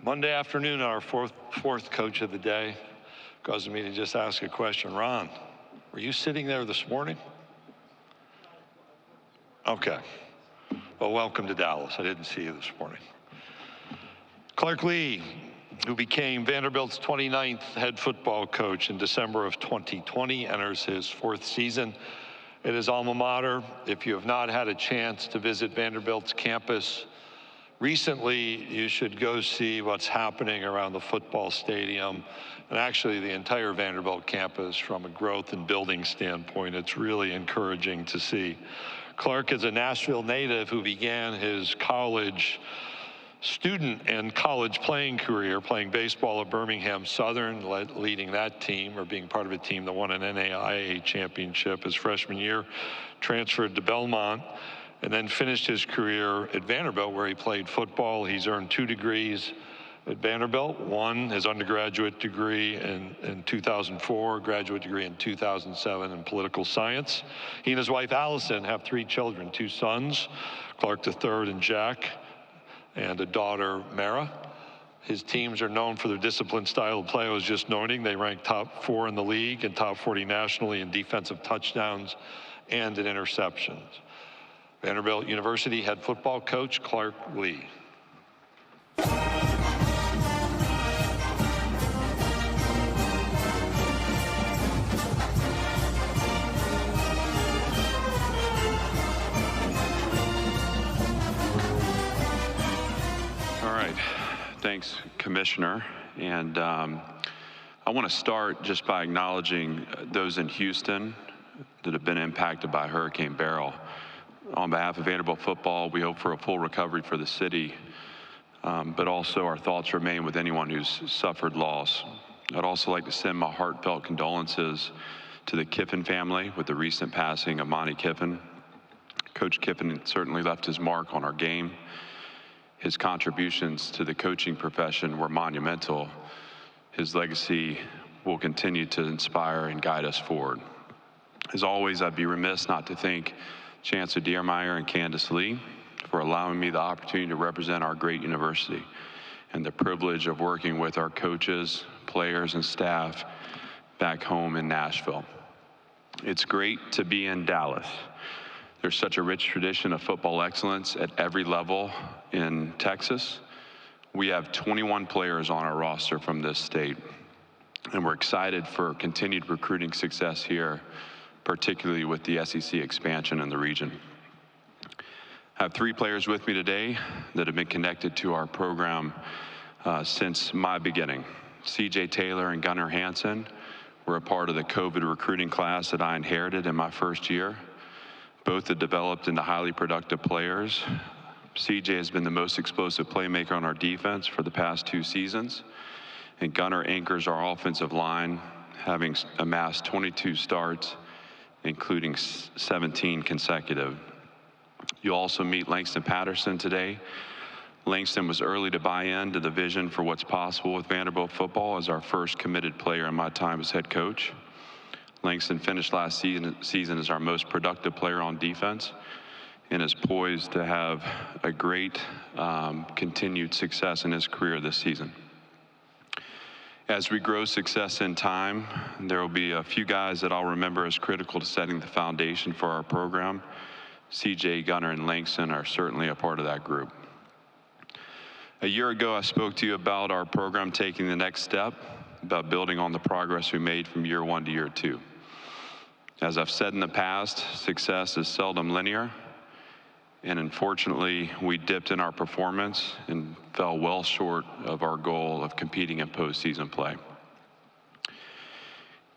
Monday afternoon, our fourth coach of the day caused me to just ask a question. Ron, were you sitting there this morning? Okay. Well, welcome to Dallas. I didn't see you this morning. Clark Lee, who became Vanderbilt's 29th head football coach in December of 2020, enters his fourth season at his alma mater. If you have not had a chance to visit Vanderbilt's campus recently, you should go see what's happening around the football stadium and actually the entire Vanderbilt campus from a growth and building standpoint. It's really encouraging to see. Clark is a Nashville native who began his college student and college playing career playing baseball at Birmingham Southern, leading that team or being part of a team that won an NAIA championship his freshman year, transferred to Belmont, and then finished his career at Vanderbilt, where he played football. He's earned 2 degrees at Vanderbilt, one, his undergraduate degree in 2004, graduate degree in 2007 in political science. He and his wife, Allison, have 3 children, 2 sons, Clark III and Jack, and a daughter, Mara. His teams are known for their disciplined style of play. I was just noting they rank top 4 in the league and top 40 nationally in defensive touchdowns and in interceptions. Vanderbilt University head football coach Clark Lee. All right, thanks, Commissioner. And I want to start just by acknowledging those in Houston that have been impacted by Hurricane Beryl. On behalf of Vanderbilt football, we hope for a full recovery for the city, but also our thoughts remain with anyone who's suffered loss. I'd also like to send my heartfelt condolences to the Kiffin family with the recent passing of Monty Kiffin. Coach Kiffin certainly left his mark on our game. His contributions to the coaching profession were monumental. His legacy will continue to inspire and guide us forward. As always, I'd be remiss not to thank Chancellor Diermeyer and Candace Lee for allowing me the opportunity to represent our great university and the privilege of working with our coaches, players, and staff back home in Nashville. It's great to be in Dallas. There's such a rich tradition of football excellence at every level in Texas. We have 21 players on our roster from this state, and we're excited for continued recruiting success here, particularly with the SEC expansion in the region. I have 3 players with me today that have been connected to our program since my beginning. CJ Taylor and Gunnar Hansen were a part of the COVID recruiting class that I inherited in my first year. Both have developed into highly productive players. CJ has been the most explosive playmaker on our defense for the past 2 seasons, and Gunnar anchors our offensive line, having amassed 22 starts, including 17 consecutive. You'll also meet Langston Patterson today. Langston was early to buy into the vision for what's possible with Vanderbilt football as our first committed player in my time as head coach. Langston finished last season as our most productive player on defense and is poised to have a great continued success in his career this season. As we grow success in time, there will be a few guys that I'll remember as critical to setting the foundation for our program. CJ, Gunnar, and Langston are certainly a part of that group. A year ago, I spoke to you about our program taking the next step, about building on the progress we made from year 1 to year 2. As I've said in the past, success is seldom linear, and unfortunately, we dipped in our performance and fell well short of our goal of competing in postseason play.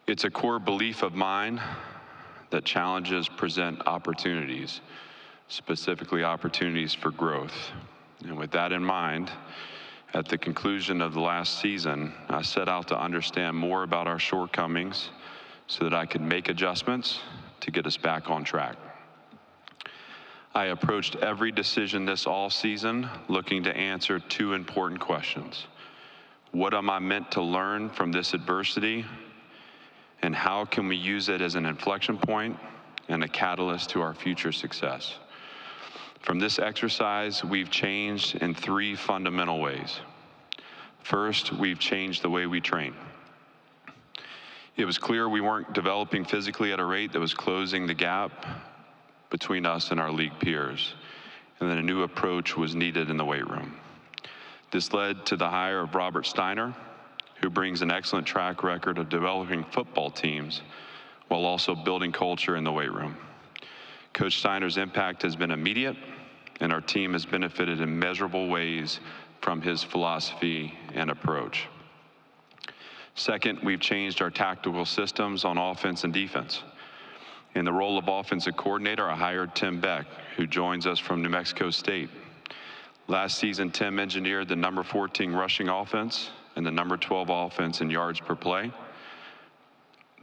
It's a core belief of mine that challenges present opportunities, specifically opportunities for growth. And with that in mind, at the conclusion of the last season, I set out to understand more about our shortcomings so that I could make adjustments to get us back on track. I approached every decision this all-season looking to answer 2 important questions. What am I meant to learn from this adversity? And how can we use it as an inflection point and a catalyst to our future success? From this exercise, we've changed in 3 fundamental ways. First, we've changed the way we train. It was clear we weren't developing physically at a rate that was closing the gap between us and our league peers, and that a new approach was needed in the weight room. This led to the hire of Robert Steiner, who brings an excellent track record of developing football teams while also building culture in the weight room. Coach Steiner's impact has been immediate, and our team has benefited in measurable ways from his philosophy and approach. Second, we've changed our tactical systems on offense and defense. In the role of offensive coordinator, I hired Tim Beck, who joins us from New Mexico State. Last season, Tim engineered the number 14 rushing offense and the number 12 offense in yards per play.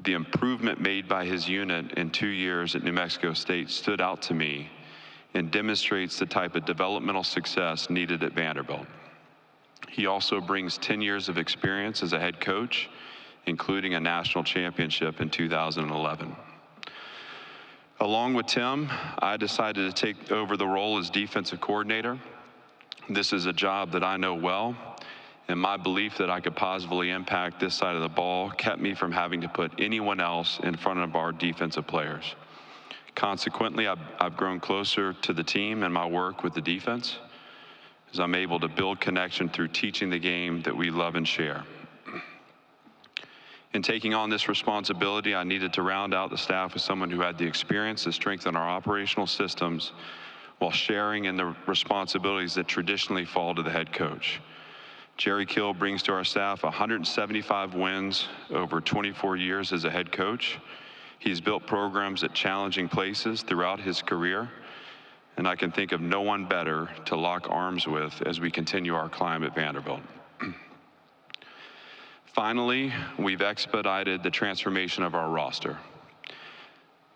The improvement made by his unit in 2 years at New Mexico State stood out to me and demonstrates the type of developmental success needed at Vanderbilt. He also brings 10 years of experience as a head coach, including a national championship in 2011. Along with Tim, I decided to take over the role as defensive coordinator. This is a job that I know well, and my belief that I could positively impact this side of the ball kept me from having to put anyone else in front of our defensive players. Consequently, I've grown closer to the team and my work with the defense, as I'm able to build connection through teaching the game that we love and share. In taking on this responsibility, I needed to round out the staff with someone who had the experience to strengthen our operational systems while sharing in the responsibilities that traditionally fall to the head coach. Jerry Kill brings to our staff 175 wins over 24 years as a head coach. He's built programs at challenging places throughout his career, and I can think of no one better to lock arms with as we continue our climb at Vanderbilt. Finally, we've expedited the transformation of our roster.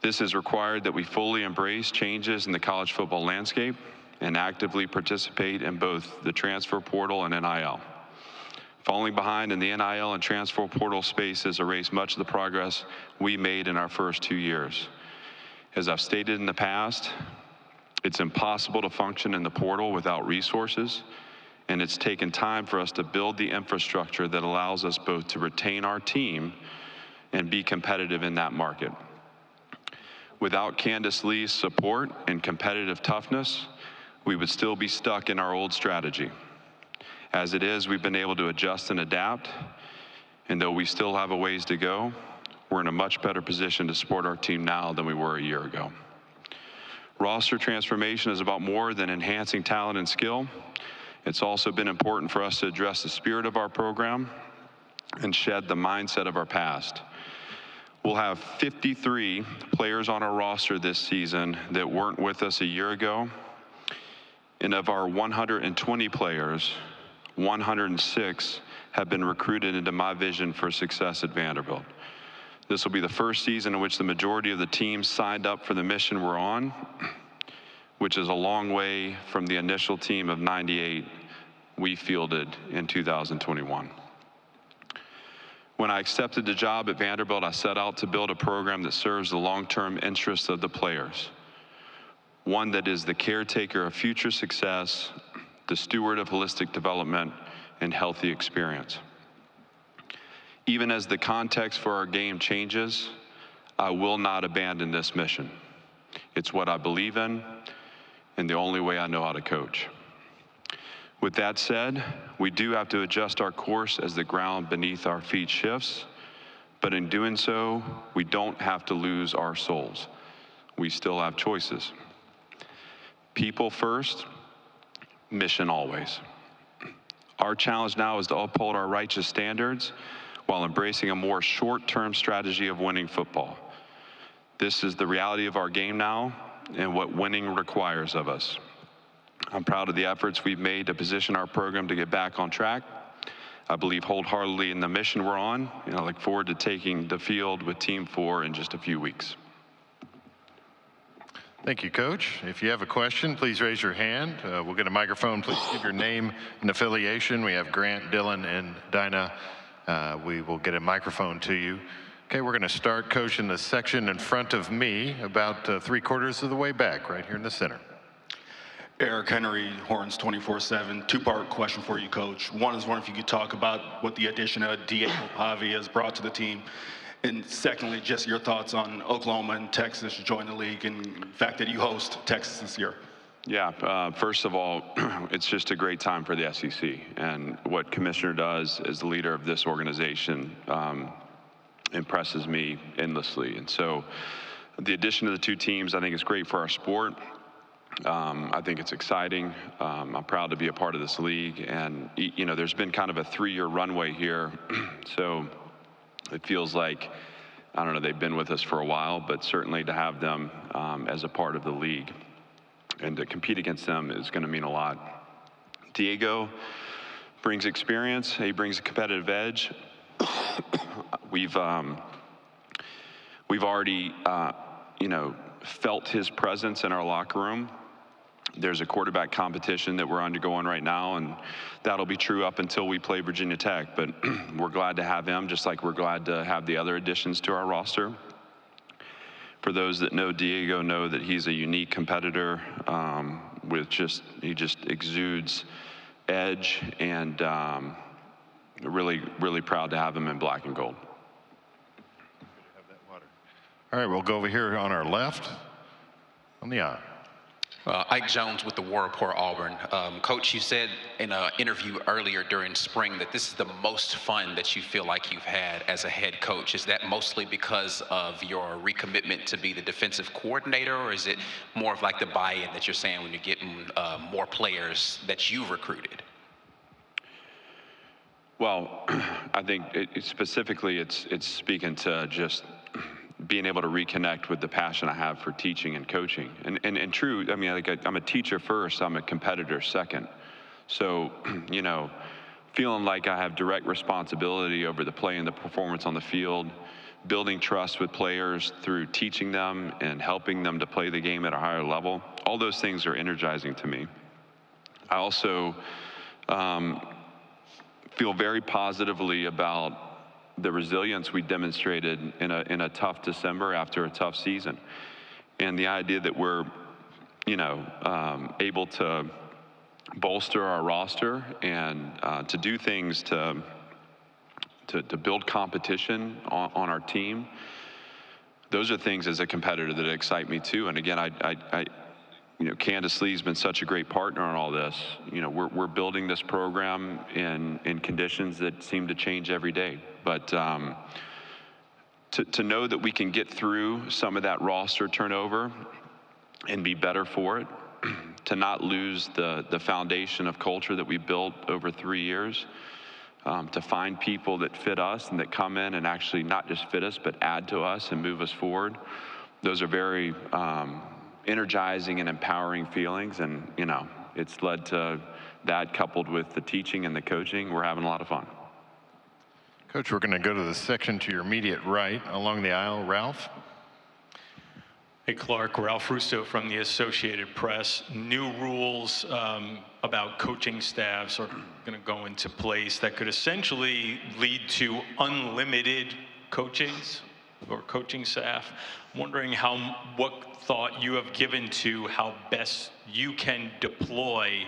This has required that we fully embrace changes in the college football landscape and actively participate in both the transfer portal and NIL. Falling behind in the NIL and transfer portal space has erased much of the progress we made in our first 2 years. As I've stated in the past, it's impossible to function in the portal without resources, and it's taken time for us to build the infrastructure that allows us both to retain our team and be competitive in that market. Without Candace Lee's support and competitive toughness, we would still be stuck in our old strategy. As it is, we've been able to adjust and adapt, and though we still have a ways to go, we're in a much better position to support our team now than we were a year ago. Roster transformation is about more than enhancing talent and skill. It's also been important for us to address the spirit of our program and shed the mindset of our past. We'll have 53 players on our roster this season that weren't with us a year ago. And of our 120 players, 106 have been recruited into my vision for success at Vanderbilt. This will be the first season in which the majority of the teams signed up for the mission we're on, which is a long way from the initial team of 98 we fielded in 2021. When I accepted the job at Vanderbilt, I set out to build a program that serves the long-term interests of the players, one that is the caretaker of future success, the steward of holistic development, and healthy experience. Even as the context for our game changes, I will not abandon this mission. It's what I believe in, and the only way I know how to coach. With that said, we do have to adjust our course as the ground beneath our feet shifts, but in doing so, we don't have to lose our souls. We still have choices. People first, mission always. Our challenge now is to uphold our righteous standards while embracing a more short-term strategy of winning football. This is the reality of our game now and what winning requires of us. I'm proud of the efforts we've made to position our program to get back on track. I believe wholeheartedly in the mission we're on, and I look forward to taking the field with Team 4 in just a few weeks. Thank you, Coach. If you have a question, please raise your hand. We'll get a microphone. Please give your name and affiliation. We have Grant, Dylan, and Dinah. We will get a microphone to you. Okay, we're going to start, Coach, in the section in front of me, about 3/4 of the way back, right here in the center. Eric Henry, Horns 24/7. Two-part question for you, Coach. One is wondering if you could talk about what the addition of Diego Pavia has brought to the team. And secondly, just your thoughts on Oklahoma and Texas joining the league and the fact that you host Texas this year. Yeah, first of all, it's just a great time for the SEC. And what Commissioner does as the leader of this organization impresses me endlessly. And so the addition of the two teams, I think is great for our sport. I think it's exciting. I'm proud to be a part of this league. And, you know, there's been kind of a 3-year runway here. So it feels like, I don't know, they've been with us for a while, but certainly to have them as a part of the league and to compete against them is going to mean a lot. Diego brings experience. He brings a competitive edge. We've already, you know, felt his presence in our locker room. There's a quarterback competition that we're undergoing right now, and that'll be true up until we play Virginia Tech. But we're glad to have him, just like we're glad to have the other additions to our roster. For those that know Diego, know that he's a unique competitor he just exudes edge, and really proud to have him in black and gold. All right, we'll go over here on our left, on the aisle. Ike Jones with the War Report Auburn. Coach, you said in an interview earlier during spring that this is the most fun that you feel like you've had as a head coach. Is that mostly because of your recommitment to be the defensive coordinator, or is it more of like the buy-in that you're saying when you're getting more players that you've recruited? Well, I think specifically it's speaking to just being able to reconnect with the passion I have for teaching and coaching. And true, I mean, like I'm a teacher first, I'm a competitor second. So, you know, feeling like I have direct responsibility over the play and the performance on the field, building trust with players through teaching them and helping them to play the game at a higher level, all those things are energizing to me. I also feel very positively about the resilience we demonstrated in a tough December after a tough season. And the idea that we're, you know, able to bolster our roster and to do things to build competition on our team, those are things as a competitor that excite me too. And again, you know, Candace Lee's been such a great partner on all this. You know, we're building this program in conditions that seem to change every day. But to know that we can get through some of that roster turnover and be better for it, to not lose the foundation of culture that we built over 3 years, to find people that fit us and that come in and actually not just fit us, but add to us and move us forward. Those are very energizing and empowering feelings, and you know, it's led to that coupled with the teaching and the coaching. We're having a lot of fun. Coach, we're going to go to the section to your immediate right along the aisle. Ralph. Hey, Clark. Ralph Russo from the Associated Press. New rules about coaching staffs are going to go into place that could essentially lead to unlimited coachings or coaching staff. I'm wondering what thought you have given to how best you can deploy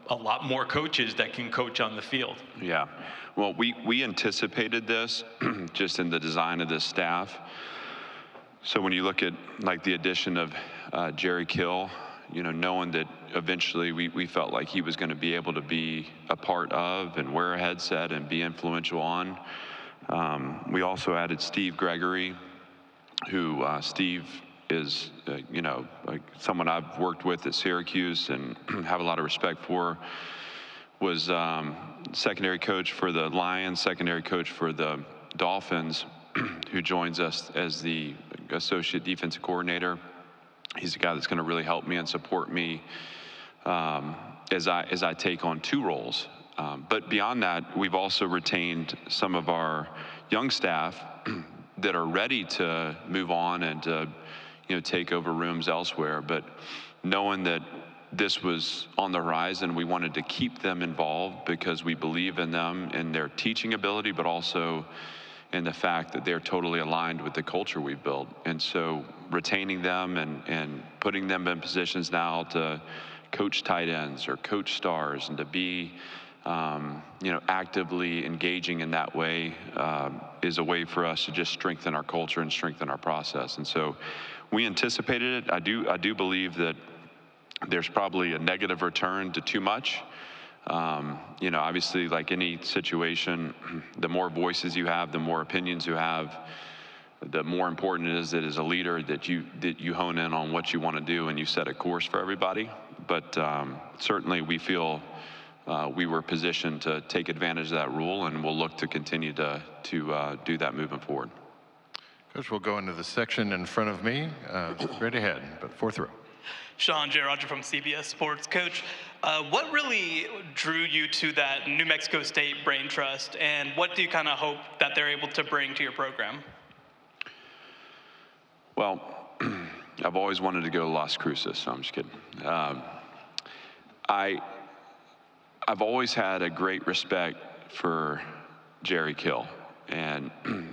a lot more coaches that can coach on the field. Yeah, well, we anticipated this just in the design of this staff. So when you look at like the addition of Jerry Kill, you know, knowing that eventually we felt like he was going to be able to be a part of and wear a headset and be influential on. We also added Steve Gregory, who Steve is, you know, like someone I've worked with at Syracuse and have a lot of respect for. Was secondary coach for the Lions, secondary coach for the Dolphins, who joins us as the associate defensive coordinator. He's a guy that's going to really help me and support me as I take on 2 roles. But beyond that, we've also retained some of our young staff that are ready to move on and to, you know, take over rooms elsewhere. But knowing that this was on the horizon, we wanted to keep them involved because we believe in them and their teaching ability, but also and the fact that they're totally aligned with the culture we built. And so retaining them and putting them in positions now to coach tight ends or coach stars and to be actively engaging in that way is a way for us to just strengthen our culture and strengthen our process. And so we anticipated it. I do believe that there's probably a negative return to too much. Obviously, like any situation, the more voices you have, the more opinions you have, the more important it is that as a leader that you hone in on what you want to do and you set a course for everybody. But certainly we feel we were positioned to take advantage of that rule, and we'll look to continue to do that moving forward. Coach, we'll go into the section in front of me, right ahead, but fourth row. Sean J. Roger from CBS Sports. Coach, what really drew you to that New Mexico State Brain Trust, and what do you kind of hope that they're able to bring to your program? Well, I've always wanted to go to Las Cruces, so I'm just kidding. I've always had a great respect for Jerry Kill, and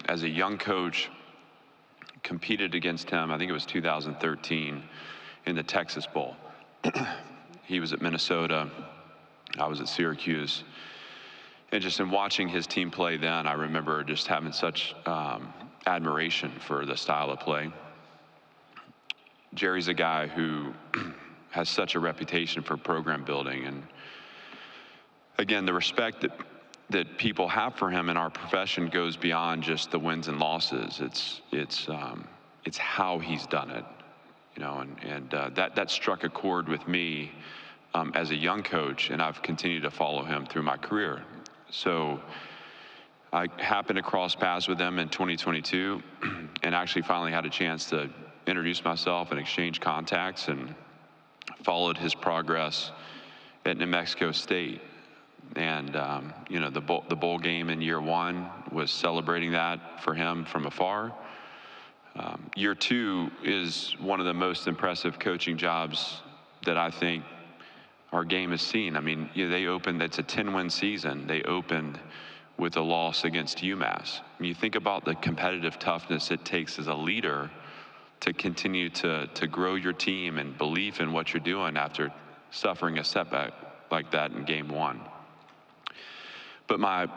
as a young coach, competed against him, I think it was 2013, in the Texas Bowl. He was at Minnesota, I was at Syracuse, and just in watching his team play then, I remember just having such admiration for the style of play. Jerry's a guy who has such a reputation for program building, and again, the respect that people have for him in our profession goes beyond just the wins and losses. It's how he's done it, and that struck a chord with me as a young coach, and I've continued to follow him through my career. So I happened to cross paths with him in 2022, and actually finally had a chance to introduce myself and exchange contacts, and followed his progress at New Mexico State. And the bowl game in year one was celebrating that for him from afar. Year two is one of the most impressive coaching jobs that I think our game has seen. I mean, they opened, it's a 10-win season. They opened with a loss against UMass. I mean, you think about the competitive toughness it takes as a leader to continue to grow your team and belief in what you're doing after suffering a setback like that in game one. But my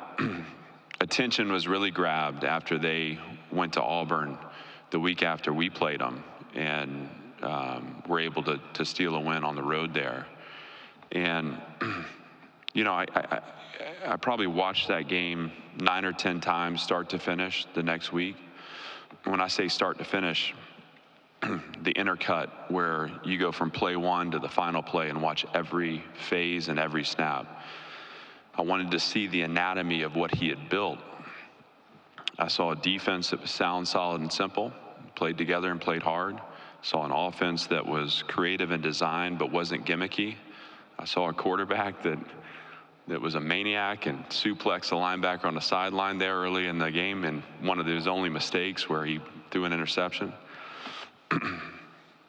attention was really grabbed after they went to Auburn the week after we played them, and were able to steal a win on the road there. And, I probably watched that game 9 or 10 times, start to finish, the next week. When I say start to finish, the intercut where you go from play one to the final play and watch every phase and every snap. I wanted to see the anatomy of what he had built. I saw a defense that was sound, solid, and simple, played together and played hard. Saw an offense that was creative in design but wasn't gimmicky. I saw a quarterback that was a maniac and suplexed a linebacker on the sideline there early in the game, and one of his only mistakes where he threw an interception.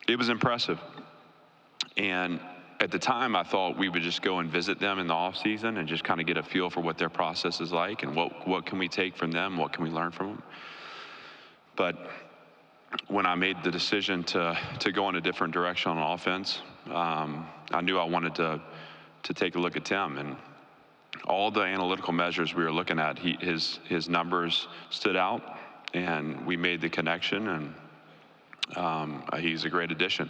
It was impressive. And at the time, I thought we would just go and visit them in the off season and just kind of get a feel for what their process is like and what can we take from them, what can we learn from them. But when I made the decision to go in a different direction on offense, I knew I wanted to take a look at Tim, and all the analytical measures we were looking at, his numbers stood out, and we made the connection, and he's a great addition.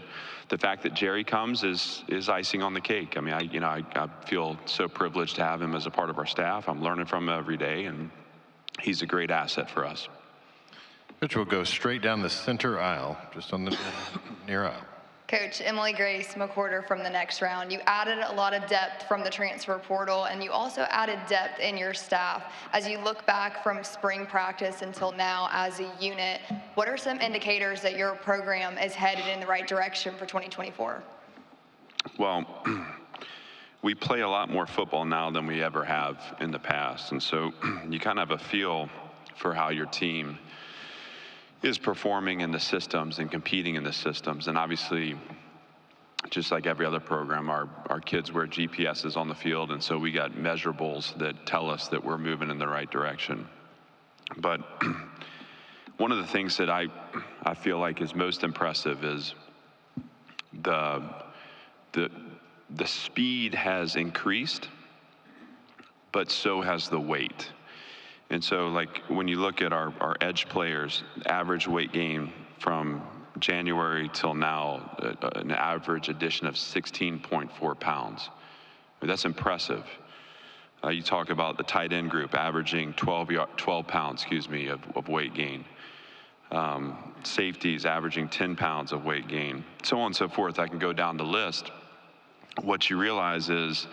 The fact that Jerry comes is icing on the cake. I mean, I feel so privileged to have him as a part of our staff. I'm learning from him every day, and he's a great asset for us. Coach, will go straight down the center aisle, just on the near aisle. Coach, Emily Grace McWhorter from the next round. You added a lot of depth from the transfer portal, and you also added depth in your staff. As you look back from spring practice until now as a unit, what are some indicators that your program is headed in the right direction for 2024? Well, we play a lot more football now than we ever have in the past, and so you kind of have a feel for how your team is performing in the systems and competing in the systems. And obviously, just like every other program, our kids wear GPSs on the field, and so we got measurables that tell us that we're moving in the right direction. But one of the things that I feel like is most impressive is the speed has increased, but so has the weight. And so, like, when you look at our edge players, average weight gain from January till now, an average addition of 16.4 pounds. I mean, that's impressive. You talk about the tight end group averaging 12 pounds, of weight gain. Safeties averaging 10 pounds of weight gain, so on and so forth. I can go down the list. What you realize is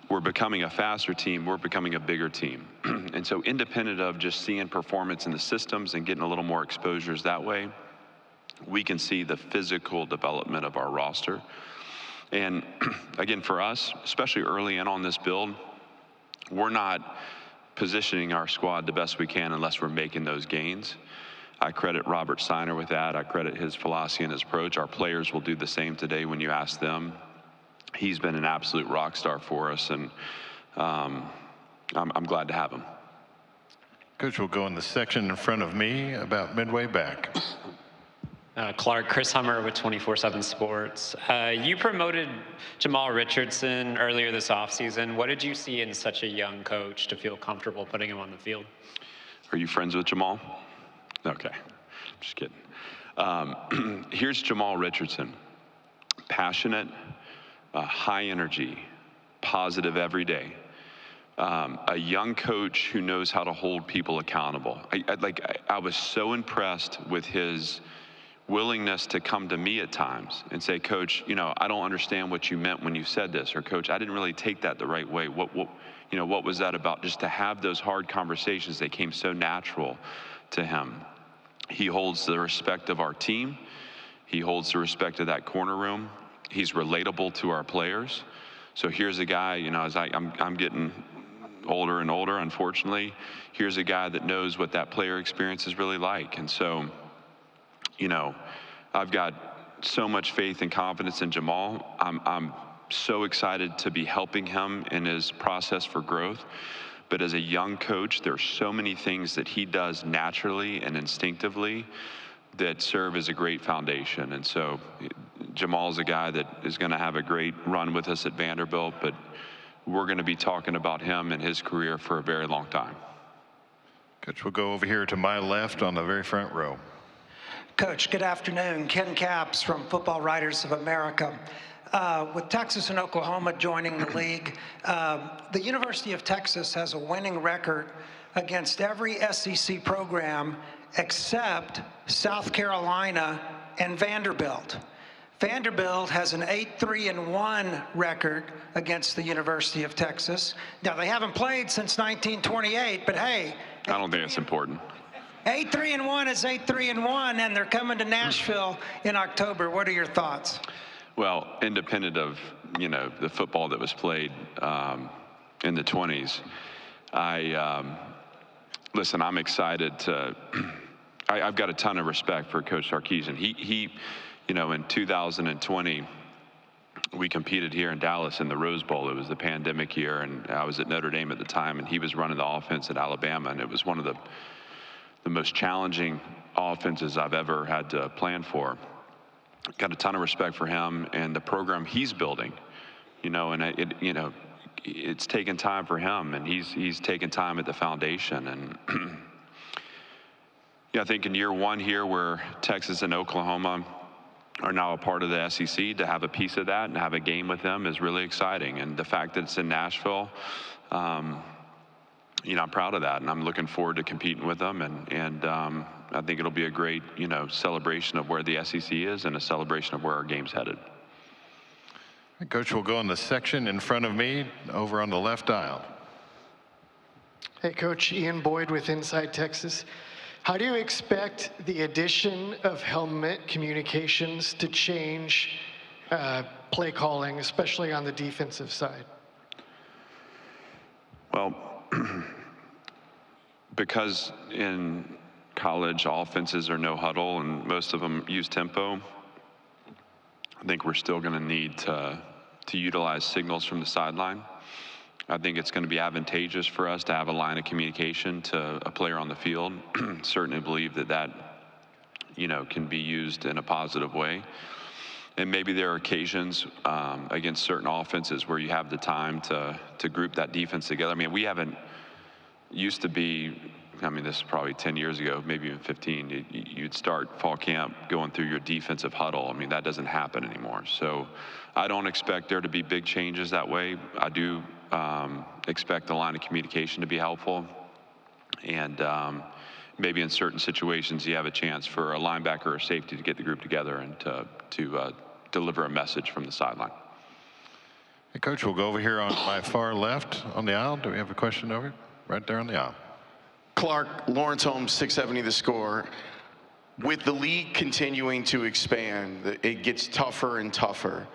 we're becoming a faster team, we're becoming a bigger team. And so independent of just seeing performance in the systems and getting a little more exposures that way, we can see the physical development of our roster. And again, for us, especially early in on this build, we're not positioning our squad the best we can unless we're making those gains. I credit Robert Steiner with that. I credit his philosophy and his approach. Our players will do the same today when you ask them. He's been an absolute rock star for us, and I'm glad to have him. Coach will go in the section in front of me about midway back. Clark, Chris Hummer with 24/7 Sports. You promoted Jamal Richardson earlier this offseason. What did you see in such a young coach to feel comfortable putting him on the field? Are you friends with Jamal? Okay, just kidding. Here's Jamal Richardson. Passionate, high energy, positive every day. A young coach who knows how to hold people accountable. I was so impressed with his willingness to come to me at times and say, Coach, I don't understand what you meant when you said this, or Coach, I didn't really take that the right way. What was that about? Just to have those hard conversations, they came so natural to him. He holds the respect of our team. He holds the respect of that corner room. He's relatable to our players. So here's a guy, as I'm getting older and older, unfortunately, here's a guy that knows what that player experience is really like. And so, I've got so much faith and confidence in Jamal. I'm so excited to be helping him in his process for growth. But as a young coach, there's so many things that he does naturally and instinctively that serve as a great foundation. And so Jamal's a guy that is going to have a great run with us at Vanderbilt, but we're going to be talking about him and his career for a very long time. Coach, we'll go over here to my left on the very front row. Coach, good afternoon. Ken Capps from Football Writers of America. With Texas and Oklahoma joining the league, the University of Texas has a winning record against every SEC program except South Carolina and Vanderbilt. Vanderbilt has an 8-3-1 record against the University of Texas. Now, they haven't played since 1928, but hey. I don't think it's important. 8-3-1 is 8-3-1, and they're coming to Nashville in October. What are your thoughts? Well, independent of, the football that was played in the 20s, listen, I'm excited to, I've got a ton of respect for Coach Sarkisian. He in 2020, we competed here in Dallas in the Rose Bowl. It was the pandemic year, and I was at Notre Dame at the time, and he was running the offense at Alabama, and it was one of the most challenging offenses I've ever had to plan for. Got a ton of respect for him and the program he's building, and it's taken time for him, and he's taken time at the foundation. And I think in year one here, where Texas and Oklahoma are now a part of the SEC, to have a piece of that and have a game with them is really exciting. And the fact that it's in Nashville, I'm proud of that, and I'm looking forward to competing with them. And I think it'll be a great, celebration of where the SEC is and a celebration of where our game's headed. Coach will go in the section in front of me over on the left aisle. Hey, Coach, Ian Boyd with Inside Texas. How do you expect the addition of helmet communications to change play calling, especially on the defensive side? Well, because in college offenses are no huddle and most of them use tempo, I think we're still going to need to utilize signals from the sideline. I think it's going to be advantageous for us to have a line of communication to a player on the field. Certainly believe that can be used in a positive way. And maybe there are occasions against certain offenses where you have the time to group that defense together. I mean, we haven't used to be, I mean, this is probably 10 years ago, maybe even 15, you'd start fall camp going through your defensive huddle. I mean, that doesn't happen anymore. So I don't expect there to be big changes that way. I do expect the line of communication to be helpful. And maybe in certain situations you have a chance for a linebacker or safety to get the group together and to deliver a message from the sideline. Hey, Coach, we'll go over here on my far left on the aisle. Do we have a question over right there on the aisle? Clark, Lawrence Holmes, 670 The Score. With the league continuing to expand, it gets tougher and tougher.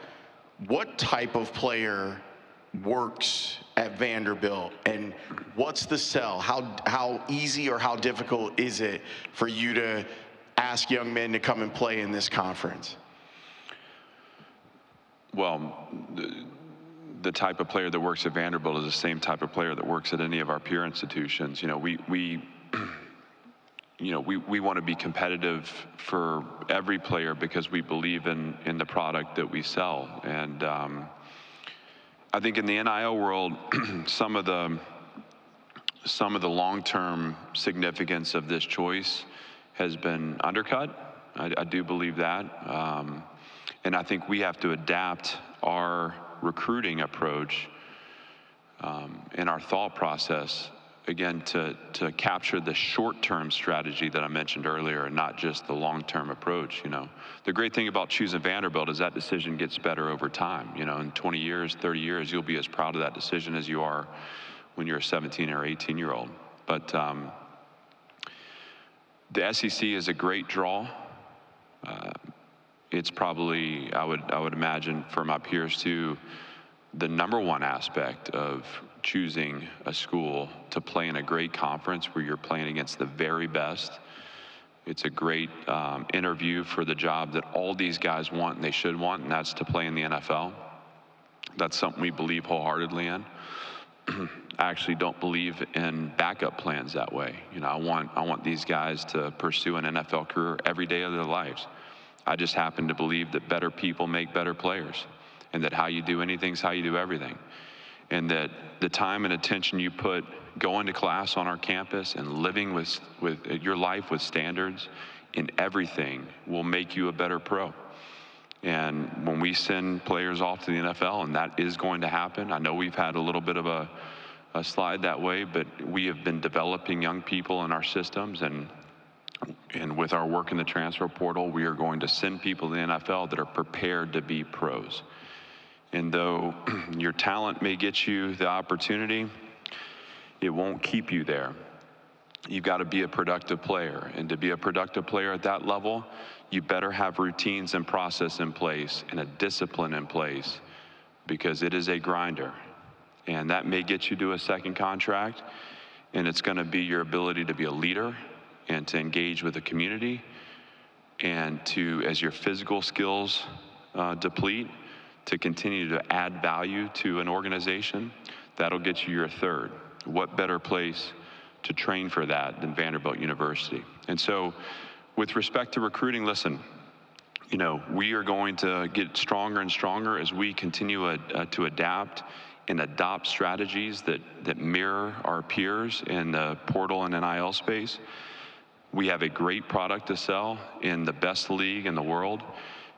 What type of player works at Vanderbilt, and what's the sell? How easy or how difficult is it for you to ask young men to come and play in this conference? Well, the type of player that works at Vanderbilt is the same type of player that works at any of our peer institutions. You know, we want to be competitive for every player because we believe in the product that we sell. And I think in the NIL world, some of the long-term significance of this choice has been undercut. I do believe that. And I think we have to adapt our recruiting approach and our thought process, again, to capture the short-term strategy that I mentioned earlier and not just the long-term approach. You know, the great thing about choosing Vanderbilt is that decision gets better over time. You know, in 20 years, 30 years, you'll be as proud of that decision as you are when you're a 17 or 18-year-old. But the SEC is a great draw. It's probably, I would imagine, for my peers too, the #1 aspect of choosing a school to play in a great conference where you're playing against the very best. It's a great interview for the job that all these guys want and they should want, and that's to play in the NFL. That's something we believe wholeheartedly in. I actually don't believe in backup plans that way. You know, I want these guys to pursue an NFL career every day of their lives. I just happen to believe that better people make better players, and that how you do anything is how you do everything. And that the time and attention you put going to class on our campus and living with your life with standards in everything will make you a better pro. And when we send players off to the NFL, and that is going to happen, I know we've had a little bit of a slide that way, but we have been developing young people in our systems, and with our work in the transfer portal, we are going to send people to the NFL that are prepared to be pros. And though your talent may get you the opportunity, it won't keep you there. You've got to be a productive player. And to be a productive player at that level, you better have routines and process in place and a discipline in place, because it is a grinder. And that may get you to a second contract, and it's going to be your ability to be a leader and to engage with the community, and to, as your physical skills deplete, to continue to add value to an organization. That'll get you your third. What better place to train for that than Vanderbilt University? And so with respect to recruiting, listen, you know, we are going to get stronger and stronger as we continue to adapt and adopt strategies that mirror our peers in the portal and NIL space. We have a great product to sell in the best league in the world.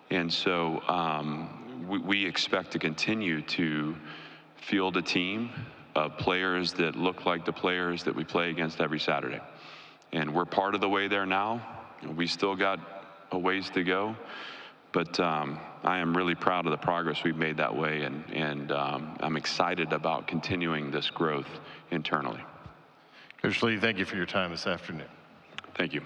And so we expect to continue to field a team of players that look like the players that we play against every Saturday. And we're part of the way there now. We still got a ways to go, but I am really proud of the progress we've made that way, and I'm excited about continuing this growth internally. Coach Lee, thank you for your time this afternoon. Thank you.